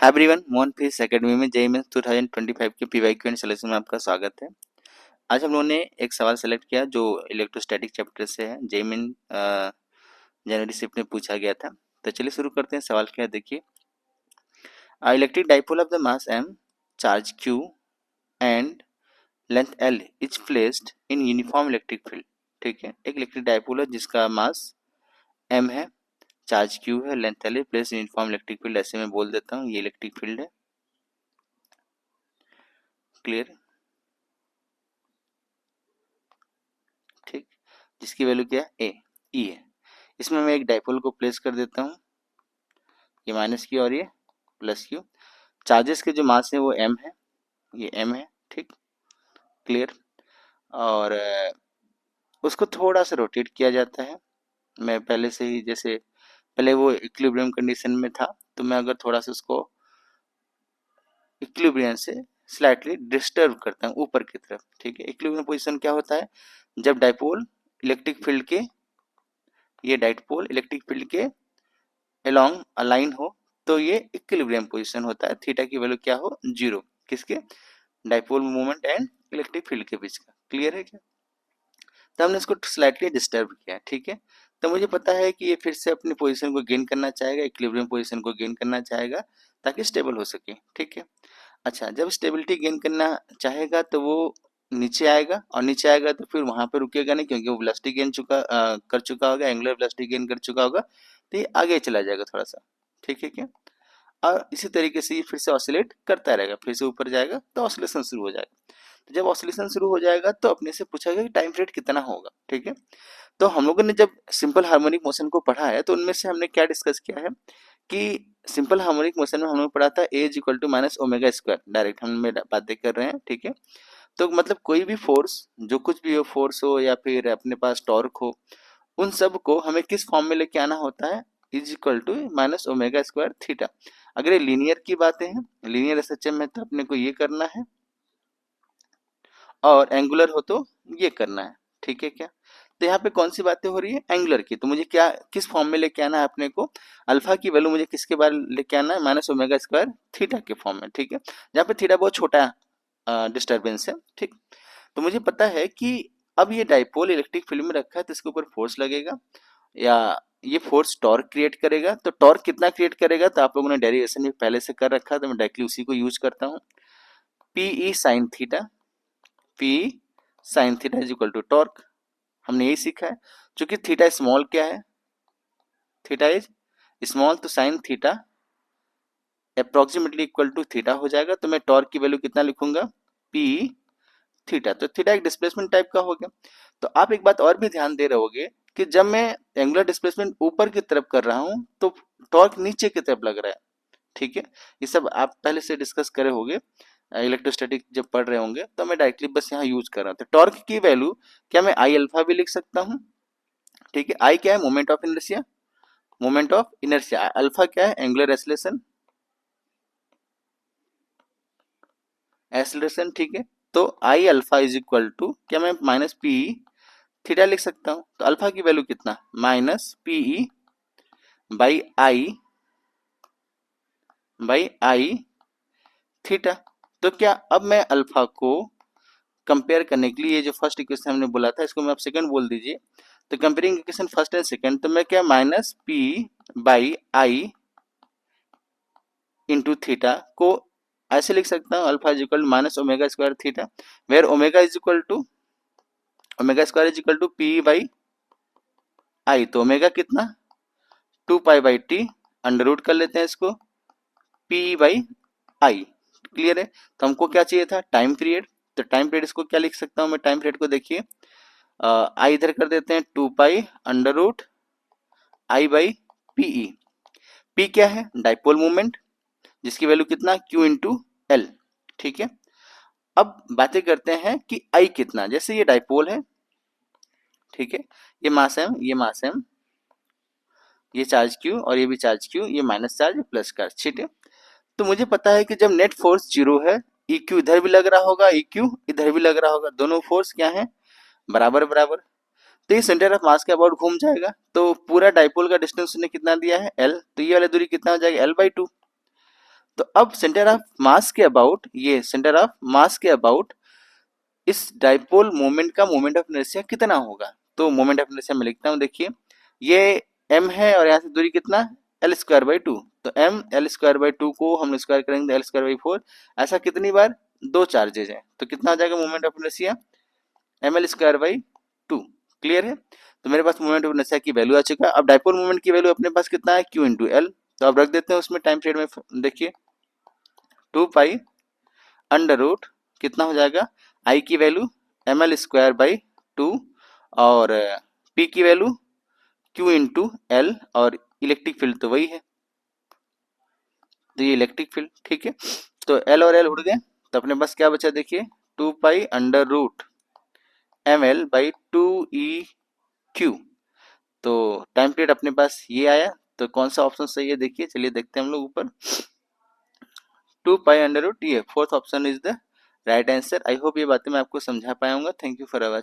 Hi everyone, Mohan physics academy में JEE mains 2025 के PYQ and solution में आपका स्वागत है। आज हम लोगों ने एक सवाल सेलेक्ट किया जो इलेक्ट्रोस्टैटिक चैप्टर से है। जेईई मेन जनवरी शिफ्ट में पूछा गया था। तो चलिए शुरू करते हैं। सवाल क्या है देखिए, electric dipole of the mass m, charge q and length l is placed in uniform electric field. ठीक है, एक इलेक्ट्रिक डाइपोल है जिसका मास m है, चार्ज q है, लेंथ l है, प्लेस यूनिफॉर्म इलेक्ट्रिक फील्ड। ऐसे मैं बोल देता हूँ, ये इलेक्ट्रिक फील्ड है। क्लियर? ठीक, जिसकी वैल्यू क्या है, ए ई है। इसमें मैं एक डाइपोल को प्लेस कर देता हूँ, ये माइनस क्यू और ये प्लस क्यू। चार्जेस के जो मास है वो एम है, ये एम है। ठीक, क्लियर? और उसको थोड़ा सा रोटेट किया जाता है। मैं पहले से ही, जैसे पहले वो इक्विलिब्रियम कंडीशन में था, तो मैं अगर थोड़ा सा उसको इक्विलिब्रियम से स्लाइटली डिस्टर्ब करता हूँ ऊपर की तरफ। ठीक है, इक्विलिब्रियम पोजीशन क्या होता है, जब डाइपोल इलेक्ट्रिक फील्ड के, ये डाइपोल इलेक्ट्रिक फील्ड के अलोंग अलाइन हो, तो ये इक्विलिब्रियम पोजीशन होता है। थीटा की वैल्यू क्या हो, जीरो। किसके, dipole moment and electric field के बीच का। क्लियर है क्या? तो हमने इसको स्लाइटली डिस्टर्ब किया। ठीक है, तो मुझे पता है कि ये फिर से अपनी पोजीशन को गेन करना चाहेगा, इक्विलिब्रियम पोजीशन को गेन करना चाहेगा ताकि स्टेबल हो सके। ठीक है, अच्छा, जब स्टेबिलिटी गेन करना चाहेगा तो वो नीचे आएगा, और नीचे आएगा तो फिर वहां पर रुकेगा नहीं, क्योंकि वो वेलोसिटी गेन कर चुका होगा, एंगुलर वेलोसिटी गेन कर चुका होगा, तो ये आगे चला जाएगा थोड़ा सा। ठीक है क्या? और इसी तरीके से ये फिर से ऑसिलेट करता रहेगा, फिर से ऊपर जाएगा तो ऑसिलेशन शुरू हो जाएगा। तो जब ऑसिलेशन शुरू हो जाएगा तो अपने से पूछा गया कि टाइम पीरियड कितना होगा। ठीक है, तो हम लोगों ने जब सिंपल हार्मोनिक मोशन को पढ़ा है तो उनमें से हमने क्या डिस्कस किया है कि सिंपल हार्मोनिक मोशन में हम लोग पढ़ा था a is equal to minus omega square. Direct हम बातें कर रहे हैं। ठीक है, तो मतलब कोई भी फोर्स, जो कुछ भी हो, फोर्स हो या फिर अपने पास टॉर्क हो, उन सब को हमें किस फॉर्म में लेके आना होता है, is equal to minus omega square theta. अगर ये लीनियर की बातें हैं, लीनियर एसएचएम में, तो अपने को ये करना है, और एंगुलर हो तो ये करना है। ठीक है क्या? तो यहाँ पे कौन सी बातें हो रही है, एंगुलर की। तो मुझे क्या, किस फॉर्म में लेके आना है अपने को, अल्फा की वैल्यू मुझे किसके बारे लेके आना है, माइनस ओमेगा स्क्वायर थीटा के फॉर्म में। ठीक है, जहाँ पे थीटा बहुत छोटा डिस्टर्बेंस है। ठीक, तो मुझे पता है कि अब ये डाइपोल इलेक्ट्रिक फील्ड में रखा है, तो इसके ऊपर फोर्स लगेगा, या ये फोर्स टॉर्क क्रिएट करेगा। तो टॉर्क कितना क्रिएट करेगा, तो आप लोगों ने डेरिवेशन में पहले से कर रखा है, तो मैं डायरेक्टली उसी को यूज करता हूँ। P E sine theta, P sine theta is equal to torque. हमने यही सीखा है। चूंकि थीटा स्मॉल क्या है, थीटा इज स्मॉल, तो sine theta approximately equal to theta हो जाएगा। तो मैं टॉर्क की वैल्यू कितना लिखूंगा, पी थीटा। तो थीटा एक डिस्प्लेसमेंट टाइप का हो गया। तो आप एक बात और भी ध्यान दे रहे होगे कि जब मैं एंगुलर डिस्प्लेसमेंट ऊपर की तरफ कर रहा हूं तो टॉर्क नीचे की तरफ लग रहा है। ठीक है, ये सब आप पहले से डिस्कस करे होंगे, इलेक्ट्रोस्टैटिक जब पढ़ रहे होंगे, तो मैं डायरेक्टली बस यहाँ यूज कर रहा हूँ। तो टॉर्क की वैल्यू क्या, मैं आई अल्फा भी लिख सकता हूँ। ठीक है, आई क्या है, moment of inertia, moment of inertia. Alpha क्या है, एंगुलर एक्सीलरेशन, एक्सीलरेशन। ठीक है, तो I alpha is equal to क्या, मैं माइनस पी थीटा लिख सकता हूँ। तो अल्फा की वैल्यू कितना, minus P E by I theta. तो क्या, अब मैं अल्फा को कंपेयर करने के लिए, ये जो फर्स्ट इक्वेशन हमने बोला था, इसको मैं आप सेकंड बोल दीजिए। तो comparing equation first and second, तो मैं क्या, minus P by I into theta को ऐसे लिख सकता हूँ, alpha is equal minus omega square theta, where omega square is equal to P by I. तो ओमेगा कितना, 2 pi by T, under root कर लेते हैं इसको, पी बाई आई। क्लियर है? तो हमको क्या चाहिए था, टाइम पीरियड। तो टाइम पीरियड इसको क्या लिख सकता हूँ मैं, टाइम पीरियड को देखिए, आई इधर कर देते हैं, 2 pi under root I by P E. P क्या है, डाइपोल मोमेंट, जिसकी वैल्यू कितना, क्यू इंटू एल। ठीक है, अब बातें करते हैं कि आई कितना। जैसे ये डाइपोल है, ठीक है, ये मास एम, ये मास एम, ये चार्ज क्यू और ये भी चार्ज क्यू, ये माइनस चार्ज प्लस चार्ज। ठीक है, तो मुझे पता है कि जब नेट फोर्स जीरो है, ई क्यू इधर भी लग रहा होगा, ई क्यू इधर भी लग रहा होगा, दोनों फोर्स क्या है, बराबर बराबर। तो ये सेंटर ऑफ मास के अबाउट घूम जाएगा। तो पूरा डाइपोल का डिस्टेंस उसने कितना दिया है, एल, तो ये वाली दूरी कितना हो जाएगा, एल बाई टू। तो अब सेंटर ऑफ मास के अबाउट, ये सेंटर ऑफ मास के अबाउट इस डाइपोल मोमेंट का मोमेंट ऑफ इनर्शिया कितना होगा। तो मोमेंट ऑफ इनर्शिया मैं लिखता हूँ, देखिए ये m है और यहाँ से दूरी कितना, एल स्क्वायर बाई टू। तो m L square by to को हम स्क्वायर करेंगे एल स्क्वायर बाई फोर। ऐसा कितनी बार, दो चार्जेज है, तो कितना हो जाएगा moment of inertia, M L square by two. Clear है। तो मेरे पास मोमेंट ऑफ इनर्शिया की वैल्यू आ चुका है। अब डाइपोल मोमेंट की वैल्यू अपने पास कितना है, क्यू इंटू एल। तो अब रख देते हैं उसमें टाइम पीरियड में, देखिए 2 पाई अंडर रूट कितना हो जाएगा, आई की value M L square by two और पी की वैल्यू क्यू इंटू एल और इलेक्ट्रिक फील्ड तो वही है, तो ये इलेक्ट्रिक फील्ड। ठीक है, तो एल और एल उड़ गए, तो अपने पास क्या बचा, देखिए 2 pi under root M L by two E Q. तो टाइम पीरियड अपने पास ये आया। तो कौन सा ऑप्शन सही है, देखिए चलिए देखते हैं हम लोग ऊपर, 2 पाई अंडर रूट, ये fourth option is the right answer. I hope ये बातें मैं आपको समझा पाया हूँ। Thank you for watching.